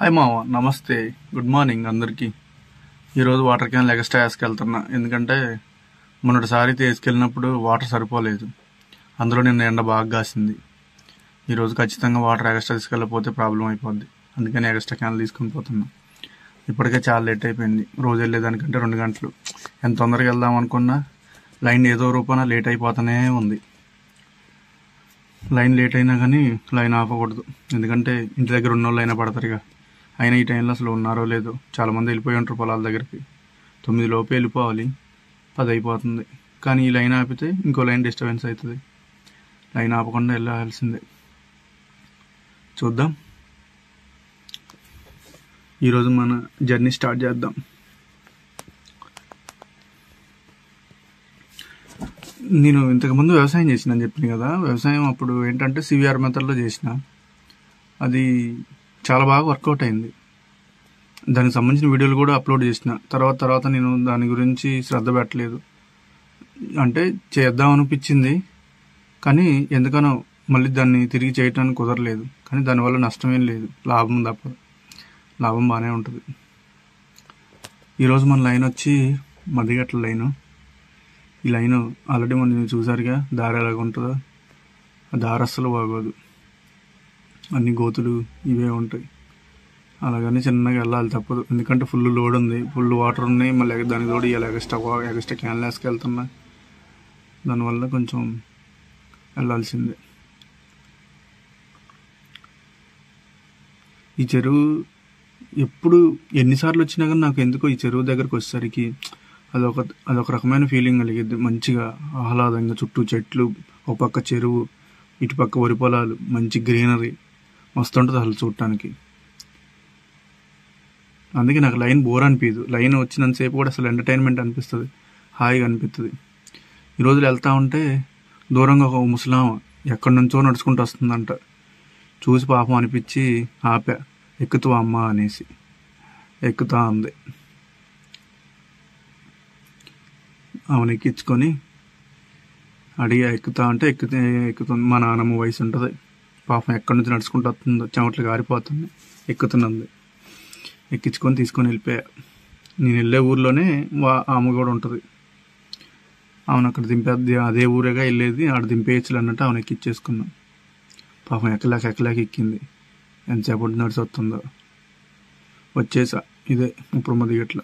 Hi మామ, నమస్తే, good morning అందరికీ. ఈరోజు వాటర్ క్యాన్లు ఎక్స్ట్రా వేసుకెళ్తున్నా. ఎందుకంటే మొన్నటిసారి తీసుకెళ్ళినప్పుడు వాటర్ సరిపోలేదు. అందులో నిన్న ఎండ బాగా కాసింది. ఈరోజు ఖచ్చితంగా వాటర్ ఎక్స్ట్రా తీసుకెళ్ళకపోతే ప్రాబ్లం అయిపోద్ది. అందుకని ఎక్స్ట్రా క్యాన్లు తీసుకొని పోతున్నా. ఇప్పటికే చాలా లేట్ అయిపోయింది. రోజు వెళ్ళేదానికంటే 2 గంటలు. ఎంత తొందరగా వెళ్దాం అనుకున్నా లైన్ ఏదో రూపాన లేట్ అయిపోతూనే ఉంది. లైన్ లేట్ అయినా కానీ లైన్ ఆపకూడదు. ఎందుకంటే ఇంటి దగ్గర ఉన్న వాళ్ళు అయినా పడతారు ఇక. అయినా ఈ టైంలో అసలు ఉన్నారో లేదో, చాలామంది వెళ్ళిపోయి ఉంటారు పొలాల దగ్గరికి. 9 లోపు వెళ్ళిపోవాలి, 10 అయిపోతుంది. కానీ ఈ లైన్ ఆపితే ఇంకో లైన్ డిస్టర్బెన్స్ అవుతుంది. లైన్ ఆపకుండా వెళ్ళాల్సిందే. చూద్దాం. ఈరోజు మన జర్నీ స్టార్ట్ చేద్దాం. నేను ఇంతకుముందు వ్యవసాయం చేసినని చెప్పిన కదా. వ్యవసాయం అప్పుడు ఏంటంటే సివిఆర్ మెథడ్లో చేసిన. అది చాలా బాగా వర్కౌట్ అయింది. దానికి సంబంధించిన వీడియోలు కూడా అప్లోడ్ చేసిన. తర్వాత నేను దాని గురించి శ్రద్ధ పెట్టలేదు. అంటే చేద్దాం అనిపించింది, కానీ ఎందుకనో మళ్ళీ దాన్ని తిరిగి చేయటానికి కుదరలేదు. కానీ దానివల్ల నష్టమేం లేదు, లాభం తప్పదు. లాభం బాగానే ఉంటుంది. ఈరోజు మన లైన్ వచ్చి మధ్యగట్ల లైను. ఈ లైను ఆల్రెడీ మనం చూసారుగా, దారి ఎలాగ ఉంటుందో. ఆ దారి అస్సలు బాగోదు, అన్ని గోతులు ఇవే ఉంటాయి. అలాగని చిన్నగా వెళ్ళాలి, తప్పదు. ఎందుకంటే ఫుల్ లోడ్ ఉంది, ఫుల్ వాటర్ ఉన్నాయి. మళ్ళీ దానికి తోడు ఇలా ఎక్స్ట్రా క్యాన్లు వేసుకెళ్తున్నా. దానివల్ల కొంచెం వెళ్ళాల్సిందే. ఈ చెరువు ఎప్పుడు ఎన్నిసార్లు వచ్చినా కానీ నాకు ఎందుకో ఈ చెరువు దగ్గరకు వచ్చేసరికి అదొక రకమైన ఫీలింగ్ కలిగిద్ది. మంచిగా ఆహ్లాదంగా, చుట్టూ చెట్లు, ఒక పక్క చెరువు, ఇటుపక్క వరి పొలాలు, మంచి గ్రీనరీ, మస్తు ఉంటుంది అసలు చూడటానికి. అందుకే నాకు లైన్ బోర్ అనిపించదు. లైన్ వచ్చినంతసేపు కూడా అసలు ఎంటర్టైన్మెంట్ అనిపిస్తుంది, హాయిగా అనిపిస్తుంది. ఈరోజు వెళ్తా ఉంటే దూరంగా ఒక ముసలాం ఎక్కడి నుంచో నడుచుకుంటూ వస్తుందంట. చూసి పాపం అనిపించి ఆపా, ఎక్కుతావా అమ్మా అనేసి. ఎక్కుతా ఉంది. ఆమెను ఎక్కించుకొని అడిగా, ఎక్కుతా అంటే ఎక్కుతుంది. మా నాన్నమ్మ వయసు ఉంటుంది పాపం. ఎక్కడి నుంచి నడుచుకుంటూ వస్తుందో, చెమట్లు గారిపోతుంది, ఎక్కుతున్నది. ఎక్కించుకొని తీసుకొని వెళ్ళిపోయా. నేను వెళ్ళే ఊర్లోనే ఆమె కూడా ఉంటుంది. ఆమెను అక్కడ దింపేది, అదే ఊరేగా వెళ్ళేది, ఆడ దింపేయచ్చులు అన్నట్టు ఆమెను ఎక్కించేసుకున్నాం. పాపం ఎక్కలేక ఎక్కింది. ఎంతసేపటి నడిచి వస్తుందో. వచ్చేసా. ఇదే ఇప్పుడు మదిగట్ల.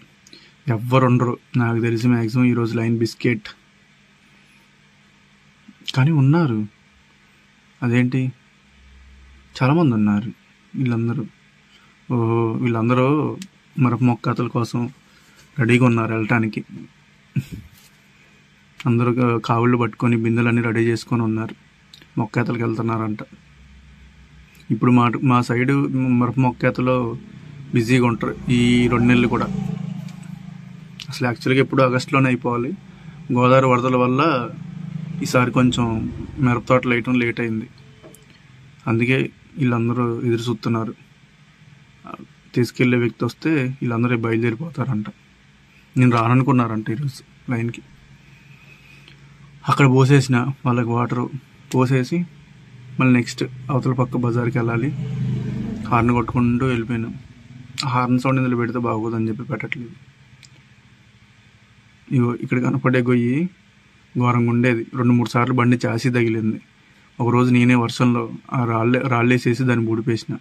ఎవ్వరు ఉండరు నాకు తెలిసి. మ్యాక్సిమం ఈరోజు లైన్ బిస్కెట్. కానీ ఉన్నారు, అదేంటి చాలామంది ఉన్నారు. వీళ్ళందరూ మిరప మొక్కతల కోసం రెడీగా ఉన్నారు వెళ్ళటానికి. అందరూ కావుళ్ళు పట్టుకొని బిందెలన్నీ రెడీ చేసుకొని ఉన్నారు, మొక్కేతలకు వెళ్తున్నారంట. ఇప్పుడు మా సైడు మిరప మొక్కేతలో బిజీగా ఉంటారు ఈ 2 నెలలు కూడా. అసలు యాక్చువల్గా ఎప్పుడు ఆగస్టులోనే అయిపోవాలి. గోదావరి వరదల వల్ల ఈసారి కొంచెం మిరప తోటలు వేయటం లేట్ అయింది. అందుకే వీళ్ళందరూ ఎదురు చూస్తున్నారు. తీసుకెళ్లే వ్యక్తి వస్తే వీళ్ళందరూ బయలుదేరిపోతారంట. నేను రాననుకున్నారంట ఈరోజు లైన్కి. అక్కడ పోసేసిన వాళ్ళకి వాటరు పోసేసి మళ్ళీ నెక్స్ట్ అవతల పక్క బజార్కి వెళ్ళాలి. హార్న్ కొట్టుకుంటూ వెళ్ళిపోయినాం. హార్న్ సౌండ్ ఇందులో పెడితే బాగోదని చెప్పి పెట్టట్లేదు. ఇగో ఇక్కడ కనపడే గొయ్యి ఘోరంగా ఉండేది. 2-3 సార్లు బండి చాసి తగిలింది. ఒకరోజు నేనే వర్షంలో ఆ రాళ్ళేసేసి దాన్ని బూడిపేసిన.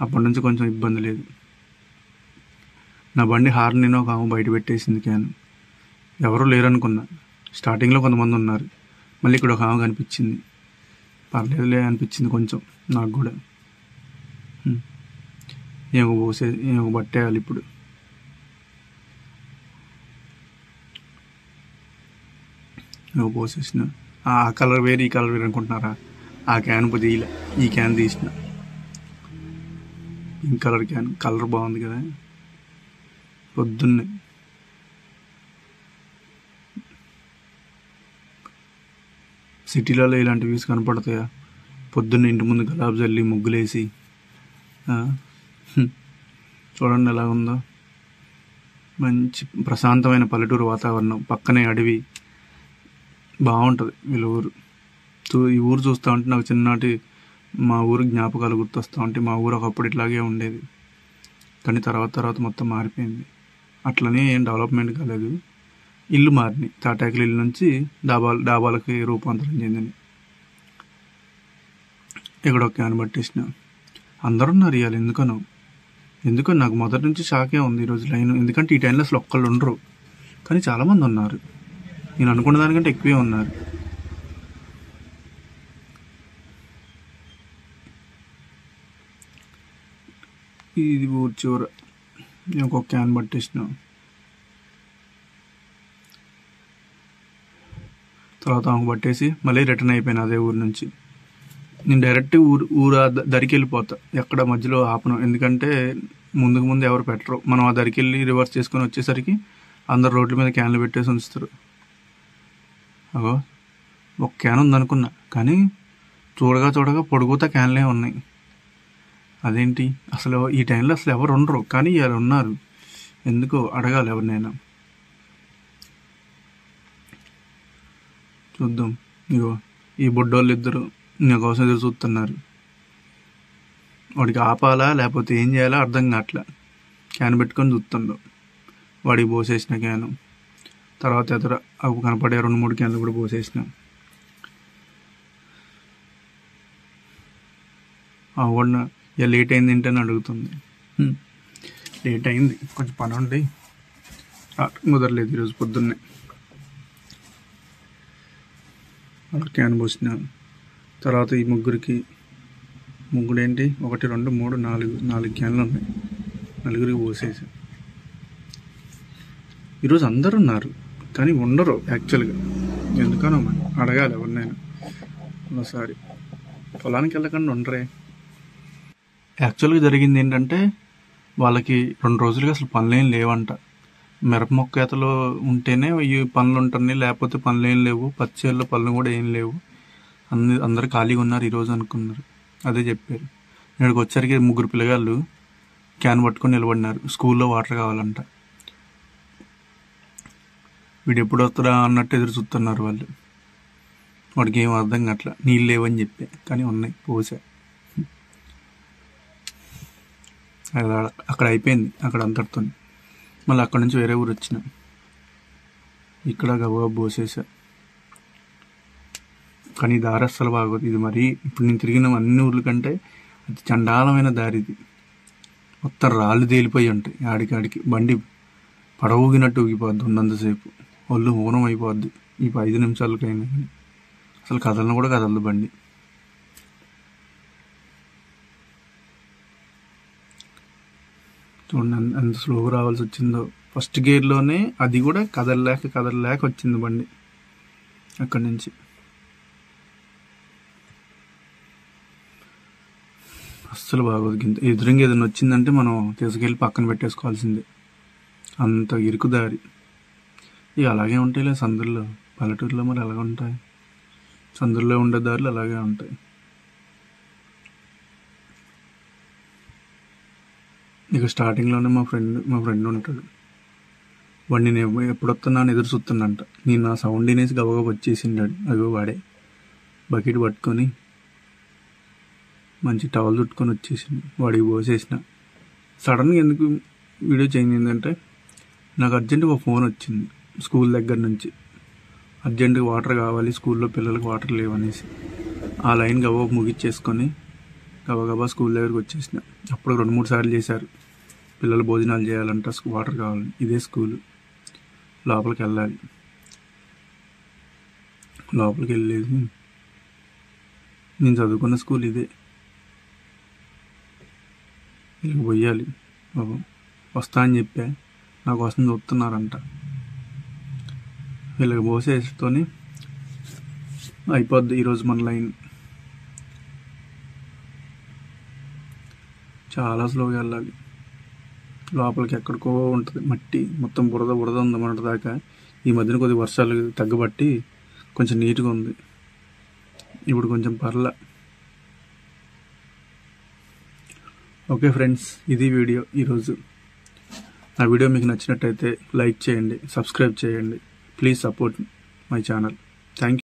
అప్పటి నుంచి కొంచెం ఇబ్బంది లేదు. నా బండి హార్న్ నేను ఒక ఆమె బయట పెట్టేసింది క్యాన్. ఎవరూ లేరనుకున్నా. స్టార్టింగ్లో కొంతమంది ఉన్నారు, మళ్ళీ ఇక్కడ ఒక ఆమె కనిపించింది. పర్లేదులే అనిపించింది కొంచెం నాకు కూడా. ఏమో బట్టేయాలి ఇప్పుడు. ఏమో పోసేసిన. ఆ కలర్ వేరు, ఈ కలర్ వేరు అనుకుంటున్నారా? ఆ క్యాన్ తీయలే, ఈ క్యాన్ తీసిన. Pink colour can. కలర్ బాగుంది కదా. పొద్దున్నే సిటీలలో ఇలాంటి వ్యూస్ కనపడతాయా? పొద్దున్న ఇంటి ముందు గులాబ్ జల్లి ముగ్గులేసి చూడండి ఎలా ఉందో. మంచి ప్రశాంతమైన పల్లెటూరు వాతావరణం, పక్కనే అడవి, బాగుంటుంది వీళ్ళ ఊరు. ఈ ఊరు చూస్తూ ఉంటే నాకు చిన్ననాటి మా ఊరు జ్ఞాపకాలు గుర్తొస్తూ ఉంటాయి. మా ఊరు ఒకప్పుడు ఇట్లాగే ఉండేది. కానీ తర్వాత మొత్తం మారిపోయింది. అట్లనే ఏం డెవలప్మెంట్ కాలేదు. ఇల్లు మారినాయి. తాటాకుల ఇల్లు నుంచి డాబాలకి రూపాంతరం చెందింది. ఇక్కడ ఒక క్యాన్ పట్టేసిన. అందరూ ఉన్నారు ఇవాళ. ఎందుకో నాకు మొదటి నుంచి షాకే ఉంది ఈరోజు లైన్. ఎందుకంటే ఈ టైంలో అసలు ఒక్కళ్ళు ఉండరు, కానీ చాలామంది ఉన్నారు. నేను అనుకున్న దానికంటే ఎక్కువే ఉన్నారు. ఇది ఊరి చివర నేను ఒక క్యాన్ పట్టేసిన. తర్వాత ఆమెకు పట్టేసి మళ్ళీ రిటర్న్ అయిపోయాను అదే ఊరి నుంచి. నేను డైరెక్ట్ ఊరు దరికి వెళ్ళిపోతా, ఎక్కడ మధ్యలో ఆపను. ఎందుకంటే ముందు ఎవరు పెట్టరు. మనం ఆ దరికి వెళ్ళి రివర్స్ చేసుకొని వచ్చేసరికి అందరు రోడ్ల మీద క్యాన్లు పెట్టేసి ఉంచుతారు. అగో ఒక క్యాన్ ఉందనుకున్నా, కానీ చూడగా పొడుగుతా క్యాన్లే ఉన్నాయి. అదేంటి అసలు ఈ టైంలో అసలు ఎవరు ఉండరు, కానీ ఇలా ఉన్నారు. ఎందుకో అడగాలి ఎవరినైనా. చూద్దాం. ఇగో ఈ బొడ్డోళ్ళు ఇద్దరు నా కోసం ఎదురు చూస్తున్నారు. వాడికి ఆపాలా లేకపోతే ఏం చేయాలో అర్థం కావట్లా. క్యాన్ పెట్టుకొని చూస్తుండవు. వాడికి పోసేసిన క్యాను. తర్వాత ఎదురు అవి కనపడే 2-3 క్యాన్లు కూడా పోసేసిన. ఆ వాడిన ఇక లేట్ అయింది ఏంటని అడుగుతుంది. లేట్ అయింది, కొంచెం పని ఉండి కుదరలేదు ఈరోజు పొద్దున్నే. అలా క్యాన్ పోసిన. తర్వాత ఈ ముగ్గుడేంటి 1 2 3 4 క్యాన్లు ఉన్నాయి. 4గురికి పోసేసి. ఈరోజు అందరు ఉన్నారు, కానీ ఉండరు యాక్చువల్గా. ఎందుకనో మరి అడగాలి ఎవరినైనా. ఒకసారి పొలానికి వెళ్ళకుండా ఉండరే. యాక్చువల్గా జరిగింది ఏంటంటే వాళ్ళకి 2 రోజులుగా అసలు పనులేం లేవంట. మిరప మొక్క ఏతలో ఉంటేనే ఈ పనులు ఉంటున్నాయి, లేకపోతే పనులు ఏం లేవు. పచ్చేళ్ళలో పనులు కూడా ఏం లేవు. అందరు ఖాళీగా ఉన్నారు ఈరోజు అనుకున్నారు. అదే చెప్పారు. ఇక్కడికి వచ్చరికి 3 పిల్లగాళ్ళు క్యాన్ పట్టుకొని నిలబడినారు. స్కూల్లో వాటర్ కావాలంట. వీడు ఎప్పుడు వస్తాడా అన్నట్టు ఎదురు చూస్తున్నారు వాళ్ళు. వాడికి ఏం అర్థం కావట్లా. నీళ్ళు లేవని చెప్పే, కానీ ఉన్నాయి, పోసా. అక్కడ అయిపోయింది, అక్కడ అంతటితో. మళ్ళీ అక్కడ నుంచి వేరే ఊరు వచ్చిన. ఇక్కడ గబగబా పోసేసా. కానీ దారి అస్సలు బాగోదు. ఇది మరీ ఇప్పుడు నేను తిరిగిన అన్ని ఊర్ల కంటే అది చండాలమైన దారి. ఇది మొత్తం రాళ్ళు తేలిపోయి ఉంటాయి. ఆడికాడికి బండి పడవూగినట్టు ఊగిపోద్ది. ఉన్నంతసేపు ఒళ్ళు మౌనం అయిపోద్ది. ఈ 5 నిమిషాలకైనా కానీ అసలు కదలను కూడా కదలదు బండి. చూడండి ఎంత స్లోగా రావాల్సి వచ్చిందో. ఫస్ట్ గేర్లోనే అది కూడా కదలలేక వచ్చింది బండి అక్కడి నుంచి. అస్సలు బాగోదు. ఎదురుగా ఏదైనా వచ్చిందంటే మనం తీసుకెళ్ళి పక్కన పెట్టేసుకోవాల్సిందే. అంత ఇరుకు దారి. ఇక అలాగే ఉంటాయిలే సందుల్లో. పల్లెటూరులో మరి అలాగే ఉంటాయి. సందుల్లో ఉండే దారులు అలాగే ఉంటాయి. ఇక స్టార్టింగ్లోనే మా ఫ్రెండ్ ఉంటాడు. వాడిని నేను ఎప్పుడు వస్తున్నాను ఎదురు చూస్తున్నాంట. నేను నా సౌండ్ వినేసి గబగబా వచ్చేసిండాడు. అగో వాడే బకెట్ పట్టుకొని మంచి టవల్ చుట్టుకొని వచ్చేసింది. వాడికి పోసేసిన. సడన్గా ఎందుకు వీడియో చేంజ్ అయిందంటే నాకు అర్జెంటుగా ఫోన్ వచ్చింది స్కూల్ దగ్గర నుంచి. అర్జెంటుగా వాటర్ కావాలి, స్కూల్లో పిల్లలకు వాటర్ లేవనేసి. ఆ లైన్ గబగబా ముగిచ్చేసుకొని గబగబా స్కూల్ దగ్గరికి వచ్చేసిన. అప్పుడు 2-3 సార్లు చేశారు. పిల్లలు భోజనాలు చేయాలంట, వాటర్ కావాలి. ఇదే స్కూలు. లోపలికి వెళ్ళాలి. లోపలికి వెళ్ళేది నేను చదువుకున్న స్కూల్ ఇదే. వీళ్ళకి పోయాలి. బాబు వస్తా అని చెప్పా, నా కోసం చూస్తున్నారంట. వీళ్ళకి పోసేసుకొని అయిపోద్ది ఈరోజు మన లైన్. చాలా స్లోగా వెళ్ళాలి. లోపలికి ఎక్కడికో ఉంటుంది మట్టి, మొత్తం బురద ఉంది మొన్నటి దాకా. ఈ మధ్యన కొద్ది వర్షాలు తగ్గబట్టి కొంచెం నీట్గా ఉంది. ఇప్పుడు కొంచెం పర్లా. ఓకే ఫ్రెండ్స్, ఇది వీడియో ఈరోజు. నా వీడియో మీకు నచ్చినట్టయితే లైక్ చేయండి, సబ్స్క్రైబ్ చేయండి. Please support my channel. Thank you.